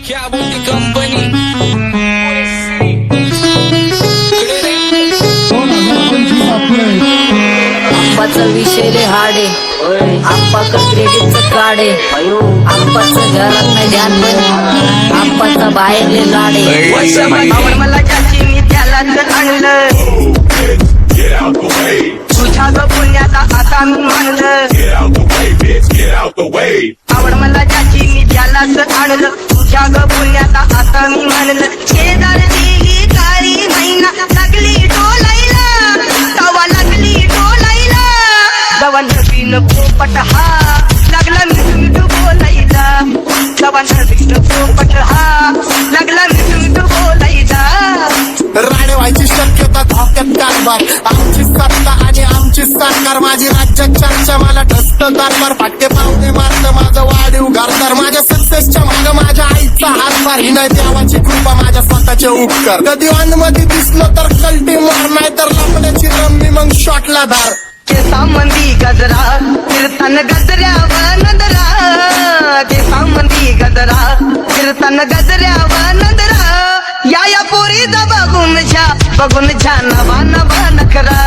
क्या बोलती कंपनी आप्पाचं विषय रे हाडे आप्पाचं क्रेडिटचं काढे आप्पाचं घरात नाही ध्यान पण आप्पाचा बाहेरले लाडे आवड मला ज्याची मी त्यालाच आणलं तुझ्या ग पुण्याचा आता मी मानलं आवड मला ज्याची मी त्यालाच आणलं तुझ्या ग पुण्याचा आता मी मानलं शेजार दिली काळी महिना लागली डोलायला तवा लागली डोलायला जवा नवीन पोपट हा लागला मिठू बोलायला जवा नवीन पोपट हा लागला मिठू बोलायला राणे व्हायची शक्यता धोक्यात कारभार आमची सत्ता आणि आमची सरकार माझी राज्यात चर्चा मला ठसत कारभार फाटके पावणे मारत माझं वाढीव घरदार माझ्या सक्सेसच्या माग माझ्या आईचा हातभार ही नाही देवाची कृपा माझ्या स्वतःचे उपकार कधी मध्ये दिसलं तर कल्टी मार नाही तर लपण्याची रम्मी मग शॉटला धार केसामंदी गजरा फिरताना गजऱ्यावर नजरा केसामंदी गजरा फिरताना गजऱ्यावर नजरा या पोरीचा बघून झा नवा नवा नखरा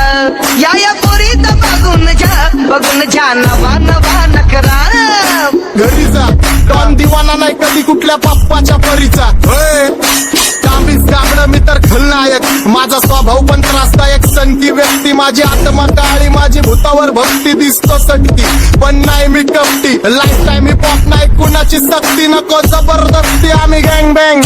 या पोरीचा बघून झा नवा नवा नखरा घरी जा डॉन दिवाना नाही कधी कुठल्या पप्पाच्या परीचा कामीच गाबड मी तर खलनायक माझा स्वभाव पण त्रासदायक सनकी व्यक्ती माझी आत्मा काळी माझी भूतावर भक्ती दिसतो सटकी पण नाही मी कपटी लाईफ टाईम ही पॉप नाही कुणाची सक्ती नको जबरदस्ती आम्ही गँग बँग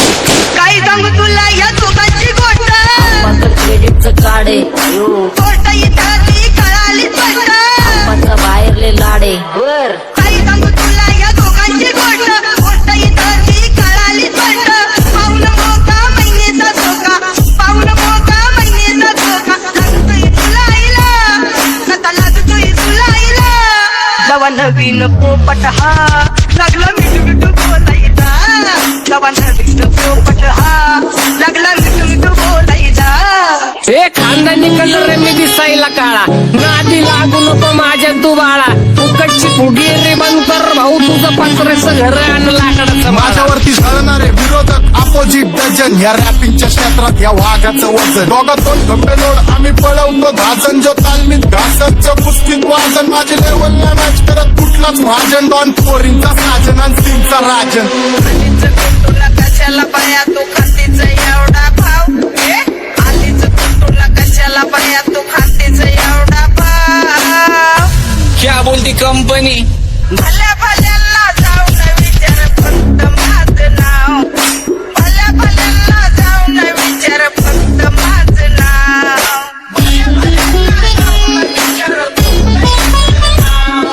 काही सांगू तुला या दोघांची गोष्ट आप्पाचं क्रेडिटचं काढे गोष्ट इथं ती कळाली स्पष्ट आप्पाचा बाहेरले लाडे काही सांगू तुला या दोघांची गोष्ट इथं ती कळाली स्पष्ट पाऊल मोका महिनेचा धोका पाऊल मोका महिनेचा धोका लागतोय तुला आईला नका लागतोय तुला आईला जवा नवीन पोपट हा लागला मिठू बोलायचा जवा नवीन पोपट हा लागला मिठू बोलायचा हे खानदानी कलर रे मी दिसायला काळा नादी लागू नको माझ्या तू बाळा फुकटची फुगी रे बंद कर भाऊ तुझं पत्र्याचं घर आणि लाकडाचं माझ्यावरती झळणारे विरोधक अपोजिट डझन या रॅपिंगच्या क्षेत्रात या वाघाचं वजन दोघातून खंबे लोड आम्ही पळवतो धाजन जो तालमीत घासतचं पुस्तीत वाजन माझी लेवल नाही मॅच करत कुठलाच भाजन डॉन पोरींचा साजन आणि सिंगचा राजन तुला कशाला पाया तू खातीच एवढा भाव आलीच तुला कशाला पाया तू खातीच एवढा भाव क्या बोलती कंपनी भल्या भल्यांना जाऊन विचार फक्त माझं नाव भल्या भल्यांना जाऊन विचार फक्त माझं नाव भल्या भल्यांना जाऊन विचार फक्त माझं नाव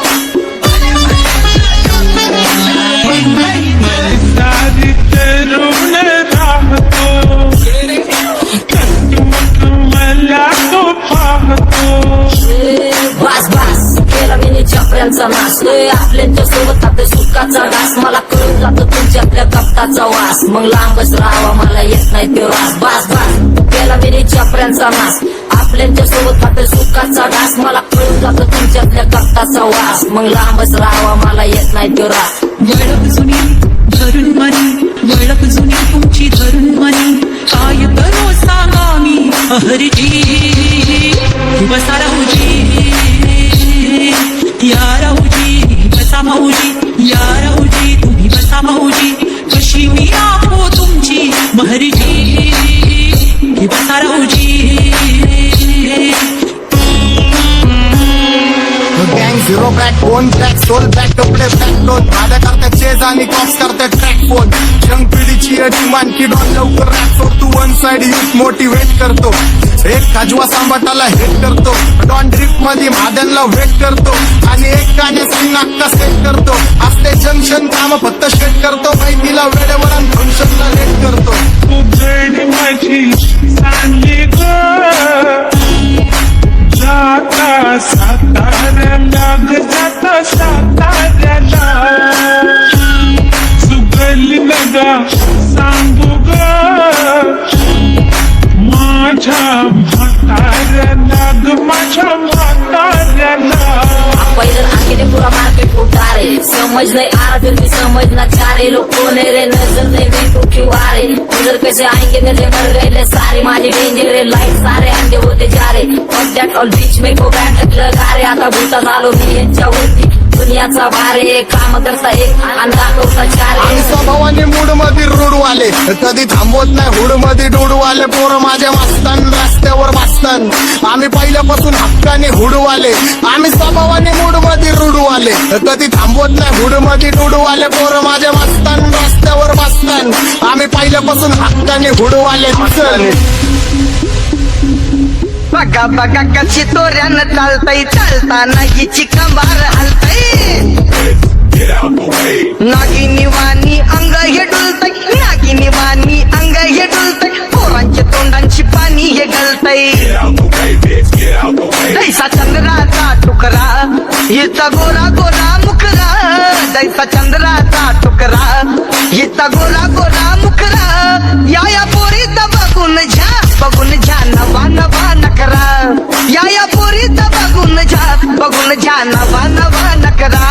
भल्या सारी तरुण राहतो मला तो पाहतो बास बास केला मी चपऱ्यांचा नाश आपल्या सोबत आपल्या सुखाचा घास मला कळून जातो तुमच्यातल्या कपटाचा वास मग लांबच राहावा मला येत नाही तो रास बास बास केला मी चपऱ्यांचा नाश आपल्या सोबत आपल्या सुखाचा घास मला कळून जातो तुमच्यातल्या कपटाचा वास मग लांबच राहावा मला येत नाही तो रास वळख जुनी धरून मनी वळख जुनी तुमची धरून मनी काय करो सांगा मी अहरजी बसा राहूजी या राहूजी बसा भाऊजी या राहूजी तुम्ही बसा भाऊजी कशी मी राहो तुमची महरजी बसा राहूजी गँग zero back phone track soul back कपडे बॅक दोन भाड्या करतात चेज आणि कॉप्स करतात ट्रॅक फोन यंग पिढीची डिमांड की डॉन लवकर रॅप सोड तू वन साइड युथ मोटिवेट करतो एक काजवा सांबाटाला हेट करतो डॉन ड्रिफ्ट मध्ये महादनला वेट करतो आणि एक गाण्याची नाक्का सेट करतो असते जंक्शन काम फक्त शेट करतो माहितीला वेळेवर आणि फंक्शनला लेट करतो तुझडी माझी चांगली ग जाता साताऱ्याला जाता साताऱ्याला सुगली नगा सांगू ग माझ्या म्हाताऱ्याला ग माझ्या म्हाताऱ्याला पहिलं आखिरे पुरा मार्केट उतारे समज नहीं आ रहा फिर भी समझना चाह रहे लोग कौन है रे नजर नहीं तू क्यों आ रहे उधर कैसे आएंगे मेरे मर गए सारे माझे डेंजर रे लाईट सारे अंडे होते जा रे और दॅट ऑल बीच में गो बॅट लगा रे आता भूता झालो मी यांच्यावरती दुनियाचा भारे काम करता एक आणि दाखवता चार आम्ही स्वभावाने मूड मध्ये रूडवाले कधी थांबवत नाही हुड मध्ये डोडवाले पोरं माझ्या मस्तान रस्त्यावर बसतान आम्ही पहिल्यापासून हक्काने हुडवाले आम्ही स्वभावाने मूड मध्ये रूडवाले कधी थांबवत नाही हुड मध्ये डोडवाले पोरं माझ्या मस्तान रस्त्यावर बसतान आम्ही पहिल्यापासून हक्काने हुडवाले बघा बघा कशी तोऱ्यानं चालतय चालताना हिची कंबार हलतय नागिनी वाणी अंग हे डुलतय नागिनी वाणी अंग हे डुलतय पोरांच्या तोंडांची पाणी हे गलतय जैसा चंद्राचा तुकडा हिचा गोरा गोरा मुखरा जैसा चंद्राचा तुकडा हिचा गोरा गोरा मुखरा या पोरीचा बघून झा नवा नवा नकरा या पोरीचा बघून झा नवा नवा नकरा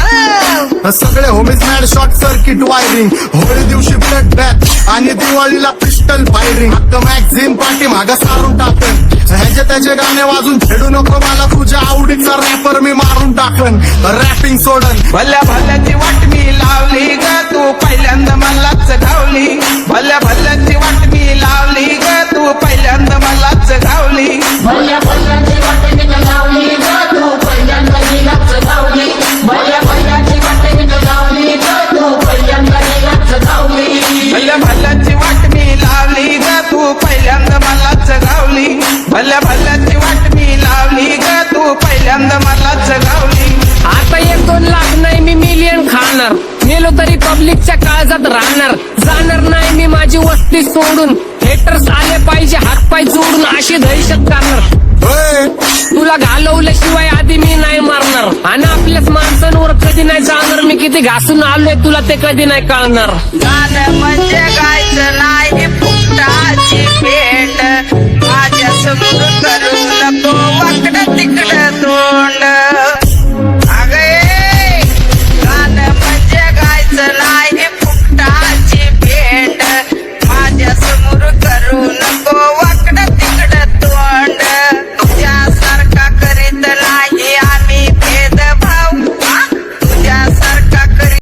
सगळे homies mad short circuit wiring Holi दिवशी ब्लड बॅथ आणि दिवाळीला पिस्टल फायरिंग हक्क मॅगझिन पाठी मागा सारून टाकन ह्याचे त्याचे गाणे वाजून खेळू नको मला तुझ्या आवडीचा रॅपर मी मारून टाकन रॅपिंग सोडन भल्या भल्याची वाट मी लावली ग तू पहिल्यांदा मलाच गावली भल्या भल्याची वाट मी लावली ग तू पहिल्यांदा मलाच गावली भल्या भल्याची वाट मी लावली ग तू पहिल्यांदा नीलाच गावली भल्या भल्याची वाट मी लावली ग तू पहिल्यांदा नीलाच गावली भल्या भल्याची वाट मी लावली ग तू पहिल्यांदा मलाच गावली भल्या भल्याची वाट मी लावली ग तू पहिल्यांदा मलाच गावली आता 1-2 लाख नाही मी मिलियन खाणार मेलो तरी पब्लिकच्या काळजात राहणार जाणार नाही मी माझी वस्ती सोडून हेटर्स आले पाहिजे हातपाय जोडून अशी दहशत करणार तुला घालवल्याशिवाय आधी मी नाही मारणार आणि आपल्याच माणसांवर कधी नाही जाणार मी किती घासून आलोय तुला ते कधी नाही कळणार गाणं म्हणजे गायचं नाही फुकटाची भेट माझ्या समोर करू नको वाकडं तिकडं तोंड अगे गाणं म्हणजे गायचं नाही फुकटाची भेट माझ्या समोर करू